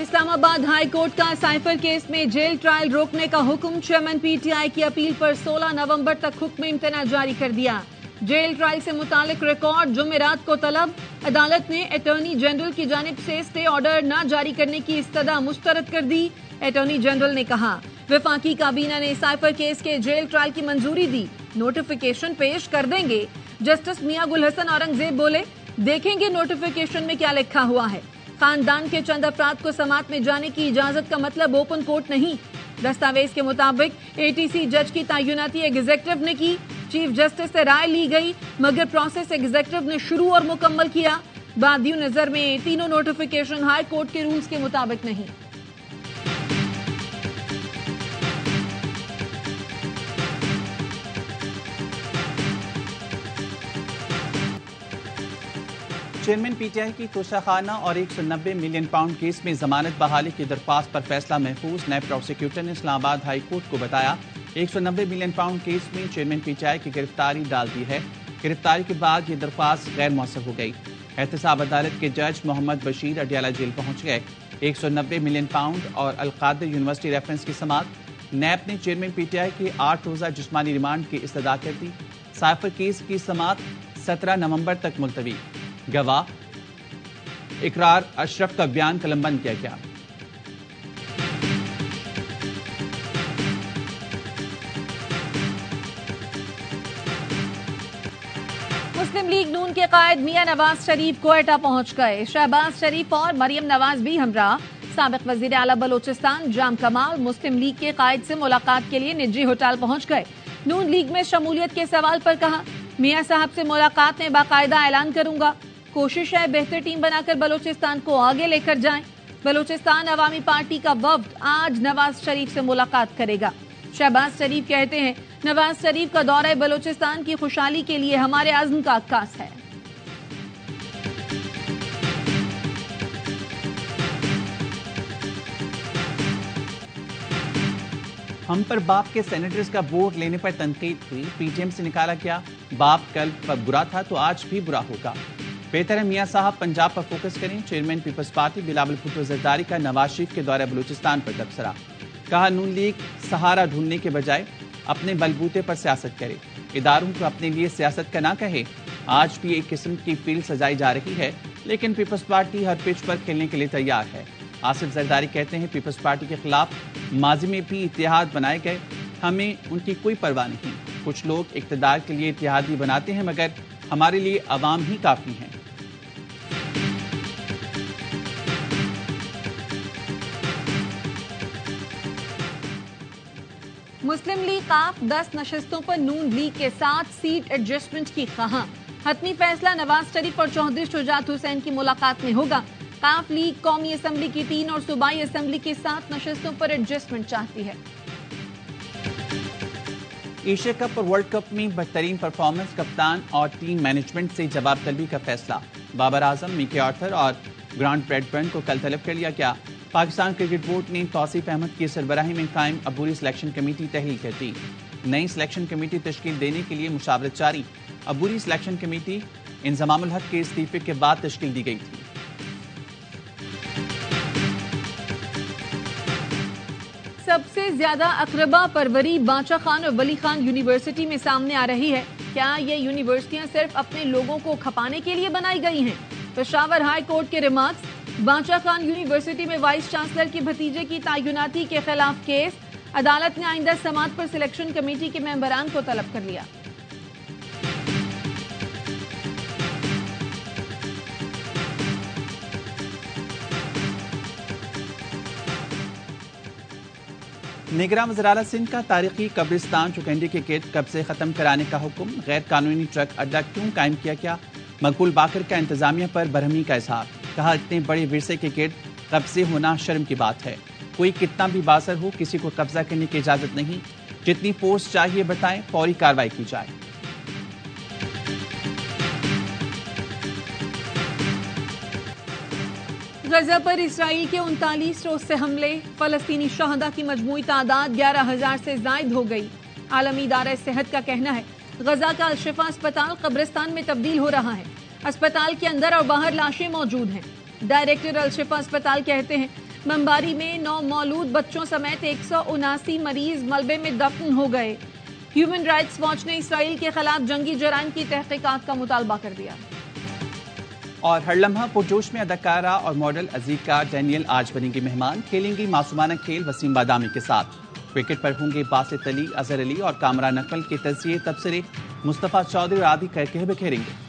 Islamabad high court का cipher case में jail trial रोकने का हुक्म। चेयरमैन पीटीआई की अपील पर 16 नवंबर तक हुक्म इम्तना जारी कर दिया। जेल ट्रायल से मुतालिक रिकॉर्ड जुमेरात को तलब। अदालत ने अटॉर्नी जनरल की जानिब से स्टे ऑर्डर न जारी करने की इस्तदा मुस्तरद कर दी। अटॉर्नी जनरल ने कहा वफाकी काबीना ने साइफर केस के जेल ट्रायल की मंजूरी दी, नोटिफिकेशन पेश कर देंगे। जस्टिस मियां गुल हसन औरंगजेब बोले देखेंगे नोटिफिकेशन में क्या लिखा हुआ है। खानदान के चंद अफराद को समात में जाने की इजाजत का मतलब ओपन कोर्ट नहीं। दस्तावेज के मुताबिक एटीसी जज की तैनाती एग्जीक्यूटिव ने की। चीफ जस्टिस से राय ली गई मगर प्रोसेस एग्जीक्यूटिव ने शुरू और मुकम्मल किया। बादियों नजर में तीनों नोटिफिकेशन हाई कोर्ट के रूल्स के मुताबिक नहीं। चेयरमैन पीटीआई की तोशाखाना और 190 मिलियन पाउंड केस में जमानत बहाली की दरख्वास्त पर फैसला महफूज। नैब प्रोसिक्यूटर ने इस्लामाबाद हाई कोर्ट को बताया 190 मिलियन पाउंड केस में चेयरमैन पीटीआई की गिरफ्तारी डाल दी है। गिरफ्तारी के बाद ये दरख्वास्त गैर मौसर हो गई। एहतसाब अदालत के जज मोहम्मद बशीर अडियाला जेल पहुंच गए। 190 मिलियन पाउंड और अलकादिर यूनिवर्सिटी रेफरेंस की समात। नैब ने चेयरमैन पीटीआई के 8 रोजा जिस्मानी रिमांड की इस्तदा कर दी। साइफर केस की समात 17 नवंबर तक मुलतवी। गवाह इकरार अशरफ का बयान कलमबंद किया गया। मुस्लिम लीग नून के कायद मियां नवाज शरीफ कोयटा पहुंच गए। शहबाज शरीफ और मरियम नवाज भी हमरा। साबिक वजीर आला बलोचिस्तान जाम कमाल मुस्लिम लीग के कायद से मुलाकात के लिए निजी होटल पहुंच गए। नून लीग में शमूलियत के सवाल पर कहा मियां साहब से मुलाकात में बाकायदा ऐलान करूंगा। कोशिश है बेहतर टीम बनाकर बलोचिस्तान को आगे लेकर जाएं। बलोचिस्तान अवामी पार्टी का वफ्द आज नवाज शरीफ से मुलाकात करेगा। शहबाज शरीफ कहते हैं नवाज शरीफ का दौरा बलोचिस्तान की खुशहाली के लिए हमारे अज़्म का अक्कास है। हम पर बाप के सेनेटर्स का वोट लेने पर तनकीद हुई। पीटीएम से निकाला गया बाप कल बुरा था तो आज भी बुरा होगा। बेहतर है मियां साहब पंजाब पर फोकस करें। Chairman People's Party Bilawal Bhutto Zardari का नवाज शरीफ के दौरे बलूचिस्तान पर तबसरा। कहा नून लीग सहारा ढूंढने के बजाय अपने बलबूते पर सियासत करे, इदारों को अपने लिए सियासत का ना कहे। आज भी एक किस्म की फील्ड सजाई जा रही है लेकिन पीपल्स पार्टी हर पिच पर खेलने के लिए तैयार है। आसिफ जरदारी कहते हैं पीपल्स पार्टी के खिलाफ माजी में भी इत्तेहाद बनाए गए, हमें उनकी कोई परवाह नहीं। कुछ लोग इक्तदार के लिए इत्तेहादी बनाते हैं मगर हमारे लिए अवाम ही काफी हैं। मुस्लिम लीग काफ 10 नशस्तों पर नून लीग के साथ सीट एडजस्टमेंट की ख़्वाह। हतमी फैसला नवाज शरीफ और चौधरी शुजात हुसैन की मुलाकात में होगा। काफ लीग कौमी असम्बली की 3 और सूबाई असम्बली की 7 नशस्तों पर एडजस्टमेंट चाहती है। एशिया कप और वर्ल्ड कप में बेहतरीन परफॉर्मेंस, कप्तान और टीम मैनेजमेंट से जवाब तलबी का फैसला। बाबर आजम, मिकी आर्थर और ग्रांट ब्रैडबर्न को कल तलब कर लिया गया। पाकिस्तान क्रिकेट बोर्ड ने तौसीफ अहमद की सरबराही में कायम अबूरी सिलेक्शन कमेटी तहलील कर दी। नई सिलेक्शन कमेटी तश्कील देने के लिए मुशावरत जारी। अबूरी सिलेक्शन कमेटी इंजमामुल हक के इस्तीफे के बाद तश्कील दी गई थी। सबसे ज्यादा अकरबा परवरी बाचा खान और वली खान यूनिवर्सिटी में सामने आ रही है। क्या ये यूनिवर्सिटियां सिर्फ अपने लोगों को खपाने के लिए बनाई गई हैं? पेशावर हाई कोर्ट के रिमार्क्स। बाचा खान यूनिवर्सिटी में वाइस चांसलर की भतीजे की तैनाती के खिलाफ केस। अदालत ने आइंदा समात पर सिलेक्शन कमेटी के मेंबरान को तलब कर लिया। निगरान वज़ीर-ए-आला सिंध का तारीखी कब्रिस्तान चुकंडी के गेट कब्जे खत्म कराने का हुक्म। गैर कानूनी ट्रक अड्डा क्यों कायम किया गया? मकबूल बाकर का इंतजामिया पर बरहमी का इजहार। कहा इतने बड़े विरसे के गेट कब्जे होना शर्म की बात है। कोई कितना भी बासर हो किसी को कब्जा करने की इजाजत नहीं। जितनी फोर्स चाहिए बताएं, फौरी कार्रवाई की जाए। गजा पर इसराइल के 39 रोज से हमले। फलस्तीनी शहदा की मजमूई तादाद 11,000 से जायद हो गई। आलमी इदारा सेहत का कहना है गजा का अल-शिफा अस्पताल कब्रिस्तान में तब्दील हो रहा है। अस्पताल के अंदर और बाहर लाशें मौजूद हैं। डायरेक्टर अल-शिफा अस्पताल कहते हैं बमबारी में 9 मौलूद बच्चों समेत 179 मरीज मलबे में दफन हो गए। ह्यूमन राइट्स वॉच ने इसराइल के खिलाफ जंगी जराइम की तहकीकात का मुतालबा कर दिया। और हर लम्हा पुरजोश में अदाकारा और मॉडल अजीका डैनियल आज बनेंगी मेहमान, खेलेंगी मासूमाना खेल वसीम बादामी के साथ। विकेट पर होंगे बासित अली, अजहर अली और कामरान नकल के तजिए तबसरे मुस्तफा चौधरी और आदि करके बिखेरेंगे।